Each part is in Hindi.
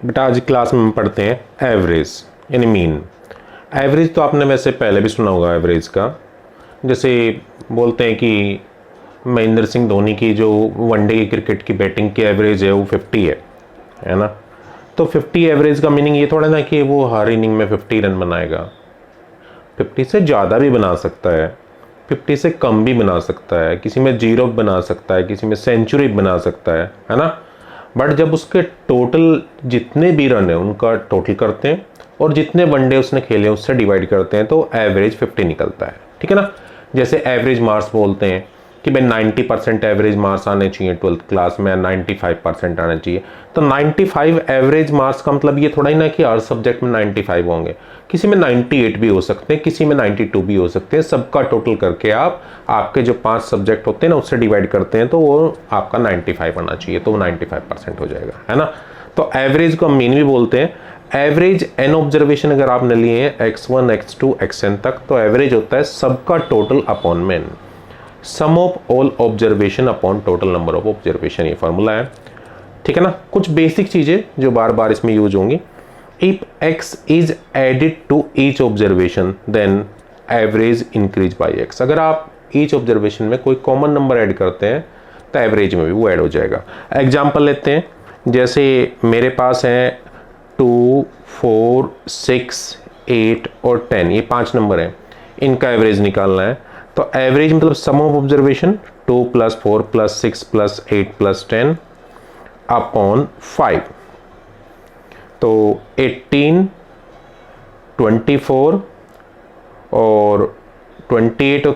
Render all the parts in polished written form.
बेटा आज क्लास में पढ़ते हैं एवरेज यानी मीन। एवरेज तो आपने वैसे पहले भी सुना होगा एवरेज का। जैसे बोलते हैं कि महेंद्र सिंह धोनी की जो वनडे की क्रिकेट की बैटिंग की एवरेज है वो 50 है ना। तो 50 एवरेज का मीनिंग ये थोड़ा ना कि वो हर इनिंग में 50 रन बनाएगा। 50 से ज़्यादा भी बना सकता है, 50 से कम भी बना सकता है, किसी में जीरो बना सकता है, किसी में सेंचुरी बना सकता है ना। बट जब उसके टोटल जितने भी रन है उनका टोटल करते हैं और जितने वनडे उसने खेले उससे डिवाइड करते हैं तो एवरेज 50 निकलता है, ठीक है ना। जैसे एवरेज मार्क्स बोलते हैं कि भाई 90% एवरेज मार्क्स आने चाहिए 12th क्लास में, 95% आने चाहिए। तो 95 एवरेज मार्क्स का मतलब ये थोड़ा ही ना कि हर सब्जेक्ट में 95 होंगे, किसी में 98 भी हो सकते हैं, किसी में 92 भी हो सकते हैं। सबका टोटल करके आप आपके जो 5 सब्जेक्ट होते हैं ना उससे डिवाइड करते हैं तो वो आपका 95 आना चाहिए, तो वो 95% हो जाएगा, है ना। तो एवरेज को हम मीन भी बोलते हैं। एवरेज एन ऑब्जर्वेशन अगर आपने लिए हैं x1 x2 xn तक, तो एवरेज होता है सबका total upon men, sum of all observation upon total number of observation, ये फॉर्मूला है, ठीक है ना। कुछ बेसिक चीजें जो बार बार इसमें यूज होंगी। If x is added to each observation then average increase by x। अगर आप ईच ऑब्जर्वेशन में कोई कॉमन नंबर ऐड करते हैं तो एवरेज में भी वो ऐड हो जाएगा। एग्जाम्पल लेते हैं, जैसे मेरे पास है 2, 4, 6, 8 और 10, ये 5 नंबर हैं, इनका एवरेज निकालना है। तो एवरेज मतलब सम ऑफ ऑब्जर्वेशन 2 + 4 + 6 + 8 + 10 अपॉन 5। तो 18, 24 और 28 और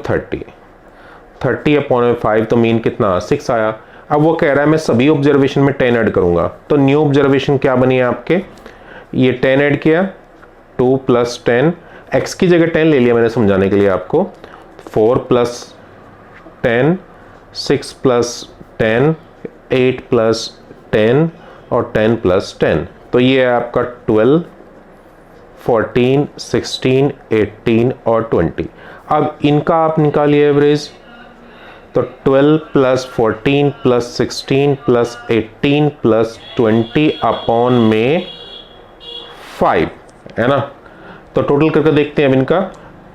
30 अपॉन 5, तो मीन कितना 6 आया। अब वो कह रहा है मैं सभी ऑब्जर्वेशन में 10 ऐड करूंगा, तो न्यू ऑब्जर्वेशन क्या बनी है आपके, ये 10 ऐड किया, 2 + 10, x की जगह 10 ले लिया मैंने समझाने के लिए आपको, 4 + 10, 6 + 10, 8 + 10 और 10 + 10, तो ये है आपका 12, 14, 16, 18 और 20। अब इनका आप निकालिए एवरेज, तो 12 + 14 + 16 + 18 + 20 अपॉन में 5, है ना। तो टोटल करके देखते हैं अब इनका।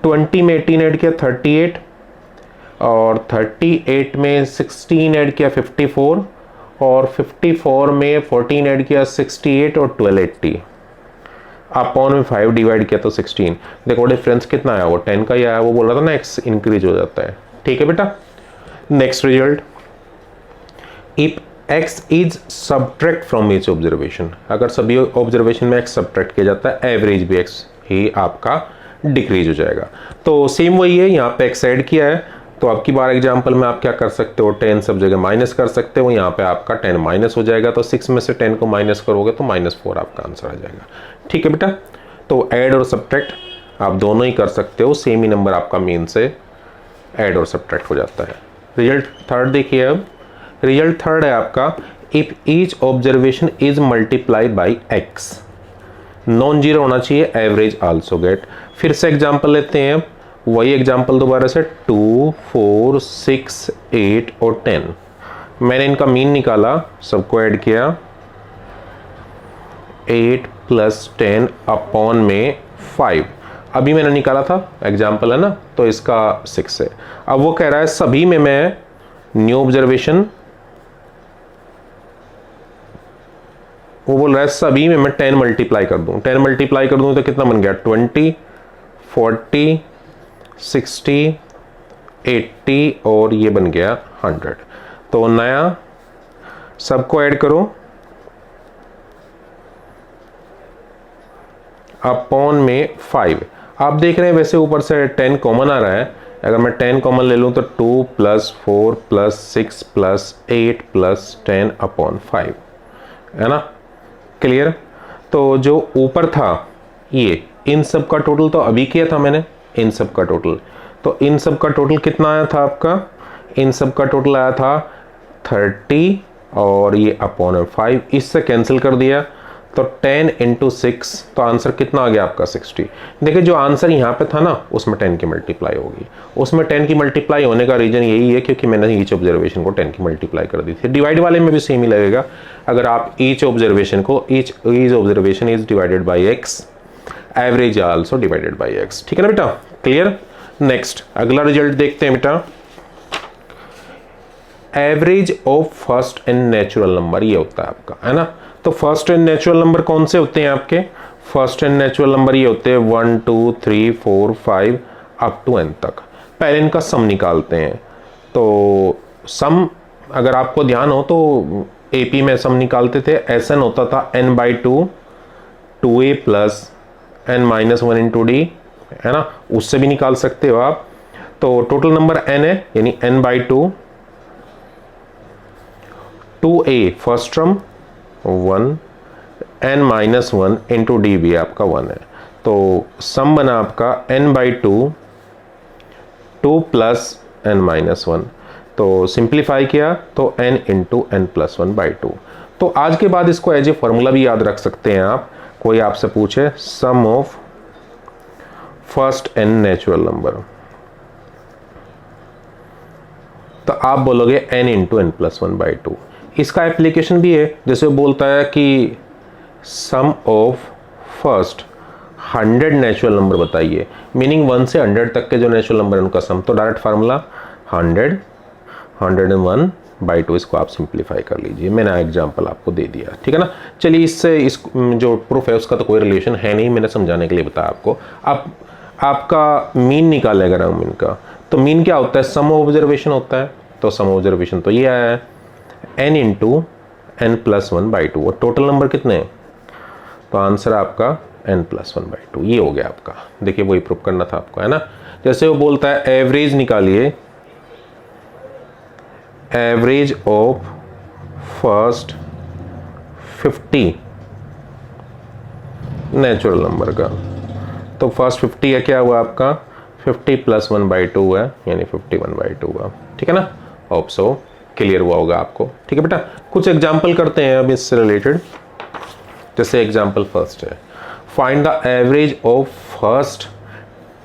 20 में 18 ऐड किया 38, और 38 में 16 ऐड किया 54, और 54 में 14 ऐड किया 68 और 12 80 अपॉन में 5 डिवाइड किया तो 16। देखो डिफरेंस कितना आया, वो 10 का ही आया। वो बोल रहा था ना x इंक्रीज हो जाता है, ठीक है बेटा। Next result, if x is subtract from each observation, अगर सभी ऑब्जर्वेशन में x सब्ट्रैक्ट किया जाता है एवरेज भी x ही आपका डिक्रीज हो जाएगा। तो सेम वही है, यहाँ पे x ऐड किया है, तो आपकी बार एग्जांपल में आप क्या कर सकते हो, 10 सब जगह माइनस कर सकते हो, यहाँ पे आपका 10 माइनस हो जाएगा, तो 6 में से 10 को माइनस करोगे तो -4 आपका आंसर आ जाएगा, ठीक है बेटा। तो ऐड और सब्ट्रैक्ट आप दोनों ही कर सकते हो, सेम ही नंबर आपका मीन से ऐड और सब्ट्रैक्ट हो जाता है। रिजल्ट थर्ड देखिए, अब रिजल्ट थर्ड है आपका, if each observation is multiply by x, non zero होना चाहिए, एवरेज आल्सो गेट। फिर से एग्जांपल लेते हैं, वही एग्जांपल दोबारा से, 2, 4, 6, 8 और 10, मैंने इनका मीन निकाला, सबको ऐड किया, 8 + 10 अपॉन में 5, अभी मैंने निकाला था, एग्जाम्पल है ना, तो इसका 6 है। अब वो कह रहा है सभी में मैं न्यू ऑब्जर्वेशन, वो बोल रहा है सभी में मैं 10 मल्टीप्लाई कर दूं, 10 मल्टीप्लाई कर दूं तो कितना बन गया, 20, 40, 60, 80 और ये बन गया 100। तो नया सबको ऐड करो, अपॉन में 5। आप देख रहे हैं वैसे ऊपर से 10 कॉमन आ रहा है, अगर मैं 10 कॉमन ले लूं तो 2 + 4 + 6 + 8 + 10 अपॉन 5, है ना, क्लियर। तो जो ऊपर था ये इन सब का टोटल तो अभी किया था मैंने, इन सब का टोटल, तो इन सब का टोटल कितना आया था आपका, इन सब का टोटल आया था 30 और ये अपॉन 5, इससे कैंसिल कर दिया तो 10 इंटू 6, तो आंसर कितना आ गया आपका 60। देखिए जो आंसर यहाँ पे था ना उसमें 10 की मल्टीप्लाई होगी, उसमें 10 की मल्टीप्लाई होने का रीजन यही है क्योंकि मैंने ईच ऑब्जर्वेशन को 10 की मल्टीप्लाई कर दी थी। डिवाइड वाले में भी सेम ही लगेगा, अगर आप ईच ऑब्जर्वेशन को each observation is divided by x, average also divided by x. ठीक है ना बेटा, क्लियर। नेक्स्ट अगला रिजल्ट देखते हैं बेटा, average of first and natural number, ये होता है आपका, है ना। तो फर्स्ट एंड नेचुरल नंबर कौन से होते हैं आपके, फर्स्ट एंड नेचुरल नंबर ये होते हैं 1 2 3 4 5 अप टू n तक। पहले इनका सम निकालते हैं, तो सम अगर आपको ध्यान हो तो एपी में सम निकालते थे, एसएन होता था n/2 2a plus n-1 into D, है ना, उससे भी निकाल सकते हो आप। तो टोटल नंबर n है यानी n/2 2a first term 1 n-1 into D भी आपका 1 है, तो सम बना आपका n/2 2 प्लस n-1, तो सिंप्लीफाई किया तो n इंटू n+1/2। तो आज के बाद इसको एज ए फॉर्मूला भी याद रख सकते हैं आप, कोई आपसे पूछे sum of first and natural number, तो आप बोलोगे n इंटू n+1/2। इसका एप्लीकेशन भी है, जैसे वो बोलता है कि सम ऑफ फर्स्ट 100 नेचुरल नंबर बताइए, मीनिंग 1 से 100 तक के जो नेचुरल नंबर है उनका सम, तो डायरेक्ट फार्मूला 100 101/2, इसको आप सिंप्लीफाई कर लीजिए। मैंने एग्जांपल आपको दे दिया, ठीक है ना। चलिए इससे इस जो प्रूफ है उसका तो कोई रिलेशन है नहीं, मैंने समझाने के लिए बताया आपको। अब आपका मीन निकालेगा ना मीन का, तो मीन क्या होता है, सम ऑब्जर्वेशन होता है, तो सम ऑब्जर्वेशन तो ये आया है n इंटू n+1/2, और टोटल नंबर कितने हैं, तो आंसर आपका n+1/2, ये हो गया आपका। देखिए वही प्रूफ करना था आपको, है ना। जैसे वो बोलता है एवरेज निकालिए, average of first 50 natural number का, तो फर्स्ट 50 है, क्या हुआ आपका 50 + 1/2 है यानी 51/2 हुआ, ठीक है ना। होप सो क्लियर हुआ होगा आपको, ठीक है बेटा। कुछ एग्जांपल करते हैं अब इससे रिलेटेड, जैसे एग्जांपल फर्स्ट है, find the average of first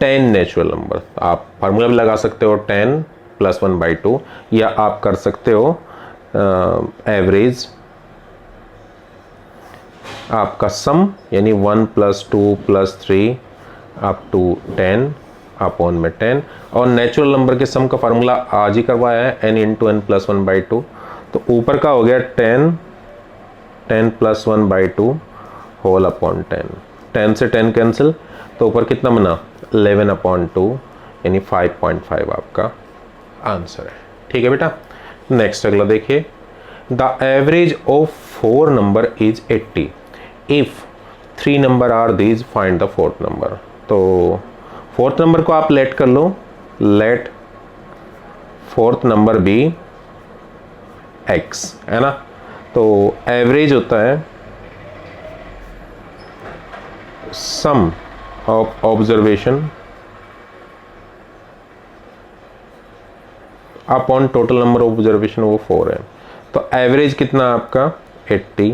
10 natural number. आप फार्मूला भी लगा सकते हो 10 + 1/2, या आप कर सकते हो एवरेज आपका सम यानी 1 + 2 + 3 अप टू 10 अपॉन में 10, और नेचुरल नंबर के सम का फार्मूला आज ही करवाया है n इंटू n+1/2, तो ऊपर का हो गया 10 + 1/2 होल अपॉन 10 से 10 कैंसिल, तो ऊपर कितना बना 11/2 यानी 5.5 आपका आंसर है, ठीक है बेटा। नेक्स्ट अगला देखिए, the average of 4 number is 80 if 3 number are these, find the 4th number. तो 4th नंबर को आप लेट कर लो, let 4th number be x, है ना। तो एवरेज होता है sum of observation upon total number of observation, वो 4 है, तो एवरेज कितना आपका 80,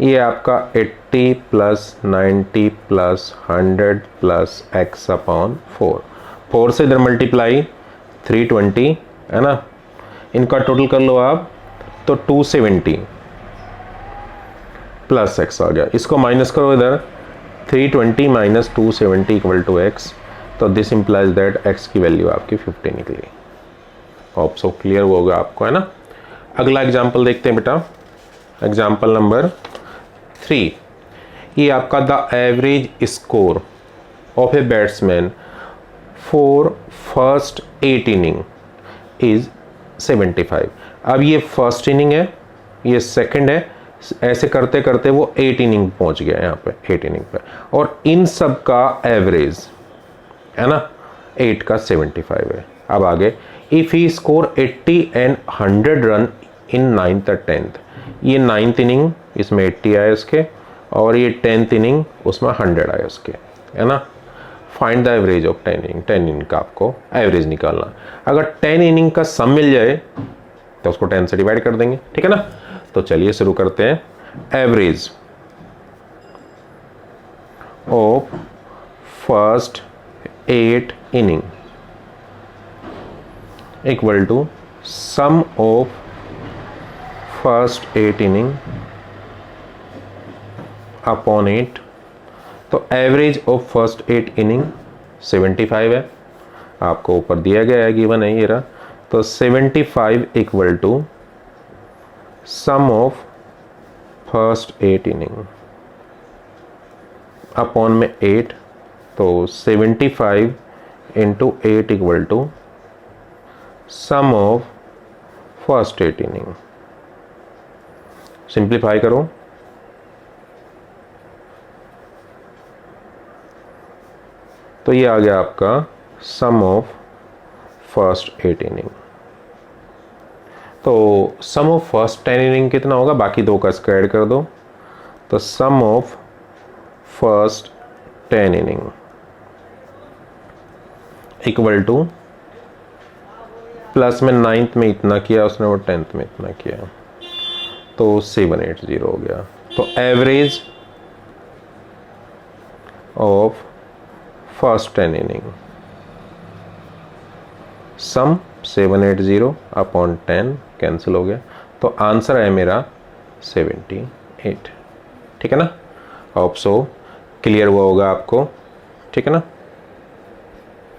ये आपका 80 + 90 + 100 + x अपॉन 4 से इधर मल्टीप्लाई 320, है ना। इनका टोटल कर लो आप, तो 270 + x आ गया, इसको माइनस करो इधर, 320 - 270 = x, तो दिस इंप्लाइज दैट x की वैल्यू आपकी 50 निकली। होप सो क्लियर होगा आपको, है ना। अगला एग्जाम्पल देखते हैं बेटा, एग्जाम्पल नंबर 3, ये आपका the average score of a batsman for first 8 inning is 75। अब ये फर्स्ट इनिंग है, ये सेकंड है, ऐसे करते करते वो 8 इनिंग पहुंच गया यहाँ पे, 8 इनिंग पे, और इन सब का एवरेज है ना 8 का 75 है। अब आगे, if he score 80 and 100 run in 9th और 10th, ये 9th इनिंग इसमें 80 आए उसके, और ये 10th इनिंग उसमें 100 आए उसके, है ना। Find the average of 10 inning, 10 inning का आपको एवरेज निकालना। अगर 10 इनिंग का सम मिल जाए तो उसको 10 से डिवाइड कर देंगे, ठीक है ना। तो चलिए शुरू करते हैं। Average of first 8 inning equal to sum of first 8 inning upon 8। तो एवरेज ऑफ फर्स्ट 8 इनिंग 75 है, आपको ऊपर दिया गया है, गिवन है ये रहा। तो 75 equal to sum of first 8 inning upon में 8। तो 75 into 8 equal to sum of first 8 inning. Simplify करो तो ये आ गया आपका सम ऑफ फर्स्ट 8 इनिंग। तो सम ऑफ फर्स्ट 10 इनिंग कितना होगा, बाकी दो का स्क्वायर कर दो। तो sum of first 10 inning equal to plus में 9th में इतना किया उसने, वो 10th में इतना किया, तो 780 हो गया। तो average of first 10 inning sum 780 upon 10 cancel हो गया। तो आंसर है मेरा 78। ठीक है ना, होप सो क्लियर हुआ होगा आपको। ठीक है ना।